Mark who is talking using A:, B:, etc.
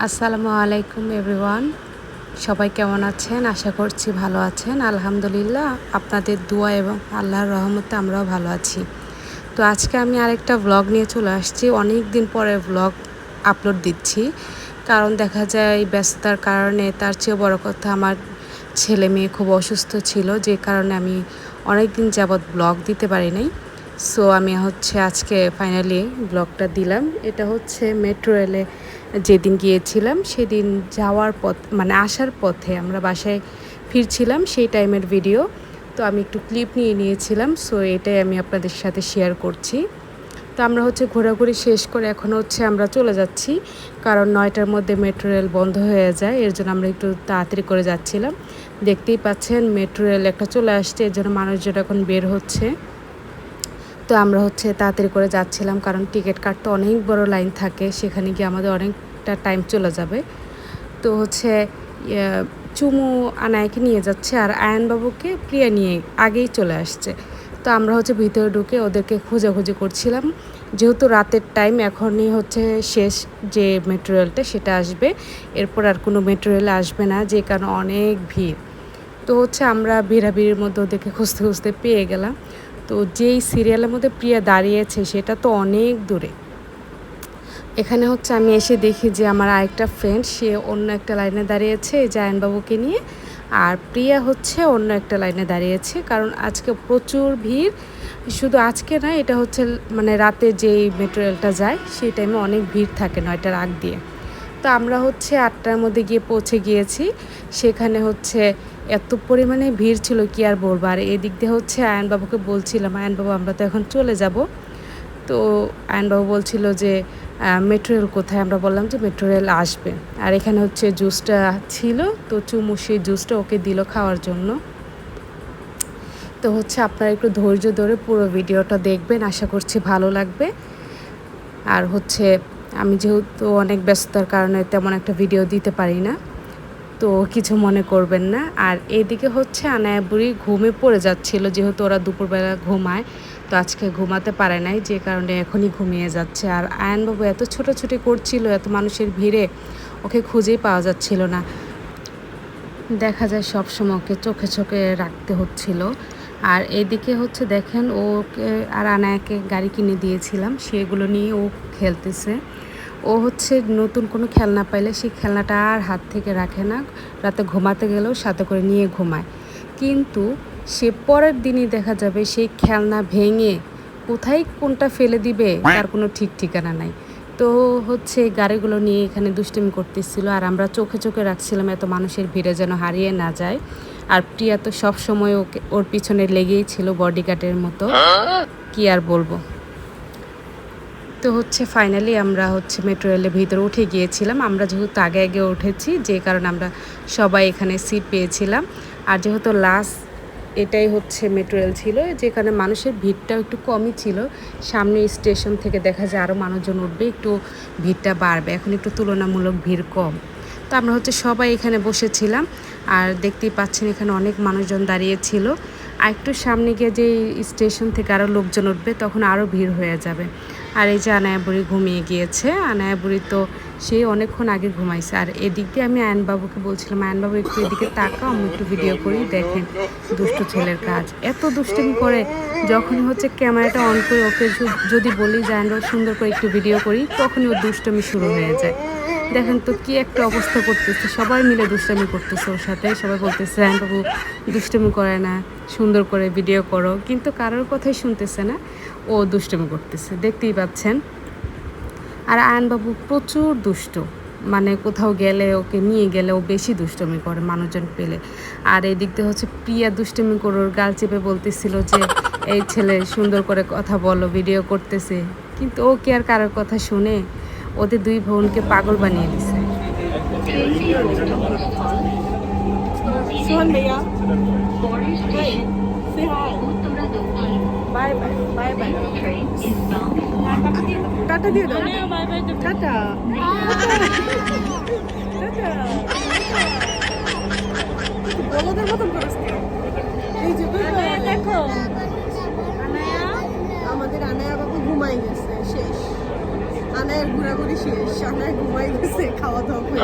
A: আসসালামু আলাইকুম এভরিওয়ান, সবাই কেমন আছেন? আশা করছি ভালো আছেন। আলহামদুলিল্লাহ, আপনাদের দোয়া এবং আল্লাহর রহমতে আমরাও ভালো আছি। তো আজকে আমি আরেকটা ব্লগ নিয়ে চলে আসছি। অনেক দিন পরে ব্লগ আপলোড দিচ্ছি, কারণ দেখা যায় এই ব্যস্ততার কারণে, তার চেয়েও বড় কথা আমার ছেলে মেয়ে খুব অসুস্থ ছিল, যে কারণে আমি অনেক দিন যাবৎ ব্লগ দিতে পারি নাই। সো আমি আজকে ফাইনালি ব্লগটা দিলাম। এটা মেট্রো রেলে যেদিন গিয়েছিলাম, সেদিন যাওয়ার পথ মানে আসার পথে আমরা বাসায় ফিরছিলাম, সেই টাইমের ভিডিও। তো আমি একটু ক্লিপ নিয়ে নিয়েছিলাম, সো এটাই আমি আপনাদের সাথে শেয়ার করছি। তো আমরা ঘোরাঘুরি শেষ করে এখন আমরা চলে যাচ্ছি, কারণ 9টার মধ্যে মেট্রো রেল বন্ধ হয়ে যায়। এর জন্য আমরা একটু তাড়াতাড়ি করে যাচ্ছিলাম। দেখতেই পাচ্ছেন মেট্রো রেল একটা চলে আসছে, এর জন্য মানুষজন এখন বের হচ্ছে। তো আমরা তাড়াতাড়ি করে যাচ্ছিলাম, কারণ টিকিট কাটতে অনেক বড় লাইন থাকে, সেখানে গিয়ে আমাদের অনেকটা টাইম চলে যাবে। তো চুমু আনায়াকে নিয়ে যাচ্ছে, আর আয়ানবাবুকে প্রিয়া নিয়ে আগেই চলে আসছে। তো আমরা ভিতরে ঢুকে ওদেরকে খোঁজাখুঁজি করছিলাম, যেহেতু রাতের টাইম। এখনই শেষ যে মেট্রো রেলটা সেটা আসবে, এরপর আর কোনো মেট্রো রেল আসবে না, যে কারণে অনেক ভিড়। তো আমরা ভিড়াভিড়ির মধ্যে ওদেরকে খুঁজতে খুঁজতে পেয়ে গেলাম। তো যেই সিরিয়ালের মধ্যে প্রিয়া দাঁড়িয়েছে সেটা তো অনেক দূরে। এখানে আমি এসে দেখি যে আমার আরেকটা ফ্রেন্ড, সে অন্য একটা লাইনে দাঁড়িয়েছে জায়ানবাবুকে নিয়ে, আর প্রিয়া অন্য একটা লাইনে দাঁড়িয়েছে, কারণ আজকে প্রচুর ভিড়। শুধু আজকে না, এটা মানে রাতে যেই মেট্রো রেলটা যায় সেই টাইমে অনেক ভিড় থাকে 9টার আগ দিয়ে। তো আমরা 8টার মধ্যে গিয়ে পৌঁছে গিয়েছি। সেখানে এত পরিমাণে ভিড় ছিল, কি আর বলবো। আর এদিক দিয়ে আয়নবাবুকে বলছিলাম, আয়নবাবু আমরা তো এখন চলে যাব। তো আয়নবাবু বলছিল যে মেট্রো রেল কোথায়? আমরা বললাম যে মেট্রো রেল আসবে। আর এখানে জুসটা ছিল, তো চুমু সেই জুসটা ওকে দিল খাওয়ার জন্য। তো আপনারা একটু ধৈর্য ধরে পুরো ভিডিওটা দেখবেন, আশা করছি ভালো লাগবে। আর আমি যেহেতু অনেক ব্যস্ততার কারণে তেমন একটা ভিডিও দিতে পারি না, তো কিছু মনে করবেন না। আর এইদিকে আনায়া বুড়ি ঘুমে পড়ে যাচ্ছিল, যেহেতু ওরা দুপুরবেলা ঘুমায়, তো আজকে ঘুমাতে পারে নাই, যে কারণে এখনই ঘুমিয়ে যাচ্ছে। আর আয়নবাবু এত ছোটাছুটি করছিল এত মানুষের ভিড়ে, ওকে খুঁজেই পাওয়া যাচ্ছিল না। দেখা যায় সবসময় ওকে চোখে চোখে রাখতে হচ্ছিল। আর এদিকে দেখেন, ওকে আর আনায়াকে গাড়ি কিনে দিয়েছিলাম, সেগুলো নিয়ে ও খেলতেছে। ও নতুন কোনো খেলনা পাইলে সেই খেলনাটা আর হাত থেকে রাখে না, রাতে ঘুমাতে গেলেও সাথে করে নিয়ে ঘুমায়। কিন্তু সে পরের দিনই দেখা যাবে সেই খেলনা ভেঙে কোথায় কোনটা ফেলে দিবে তার কোনো ঠিক ঠিকানা নাই। তো গাড়িগুলো নিয়ে এখানে দুষ্টুমি করতেছিল, আর আমরা চোখে চোখে রাখছিলাম এত মানুষের ভিড়ে যেন হারিয়ে না যায়। আর প্রিয়া তো সবসময় ওর পিছনে লেগেই ছিল বডিগার্ডের মতো, কি আর বলবো। তো ফাইনালি আমরা মেট্রো রেলের ভিতরে উঠে গিয়েছিলাম। আমরা যেহেতু আগে আগে উঠেছি, যে কারণে আমরা সবাই এখানে সিট পেয়েছিলাম। আর যেহেতু লাস্ট এটাই মেট্রো রেল ছিল, যেখানে মানুষের ভিড়টাও একটু কমই ছিল। সামনে স্টেশন থেকে দেখা যায় আরও মানুষজন উঠবে, একটু ভিড়টা বাড়বে। এখন একটু তুলনামূলক ভিড় কম। তো আমরা সবাই এখানে বসেছিলাম, আর দেখতেই পাচ্ছেন এখানে অনেক মানুষজন দাঁড়িয়েছিল। আর একটু সামনে গিয়ে যে স্টেশন থেকে আরও লোকজন উঠবে, তখন আরও ভিড় হয়ে যাবে। আর এই যে আনায়া বুড়ি ঘুমিয়ে গিয়েছে। আনায়া বুড়ি তো সেই অনেকক্ষণ আগে ঘুমাইছে। আর এদিক দিয়ে আমি আয়নবাবুকে বলছিলাম, আয়নবাবু একটু এদিকে তাকাও, আমি একটু ভিডিও করি। দেখেন দুষ্টু ছেলের কাজ, এত দুষ্টুমি করে। যখনই ক্যামেরাটা অন করে ওকে যদি বলি যে আয়নবাবু সুন্দর করে একটু ভিডিও করি, তখনই ওর দুষ্টুমি শুরু হয়ে যায়। দেখেন তো কি একটা অবস্থা করতেছে, সবাই মিলে দুষ্টামি করতেছে ওর সাথে। সবাই বলতেছে আয়নবাবু দুষ্টুমি করে না, সুন্দর করে ভিডিও করো, কিন্তু কারোর কথাই শুনতেছে না, ও দুষ্টুমি করতেছে, দেখতেই পাচ্ছেন। আর আয়নবাবু প্রচুর দুষ্ট, মানে কোথাও গেলে ওকে নিয়ে গেলে ও বেশি দুষ্টুমি করে মানুষজন পেলে। আর এই দিক দিয়ে প্রিয়া দুষ্টুমি করে ওর গাল চেপে বলতেছিল যে এই ছেলে সুন্দর করে কথা বলো, ভিডিও করতেছে। কিন্তু ও কি আর কারোর কথা শুনে? ওদের দুই বোনকে পাগল বানিয়ে দিছে।
B: সোহান ভাইয়া, হাই, সে hi, bye bye, bye bye, টাটা দিয়ে দাও, বাই বাই, টাটা, টাটা, বলদের মতন করিস। এই যে দেখো আনায়া, আমাদের আনায়া বাবু ঘুমাই গেছে, শেষ। আনায়া
A: ঘোরাঘুরি শেষ, আমরা ঘুমাই গেছে, খাওয়া দাওয়া করে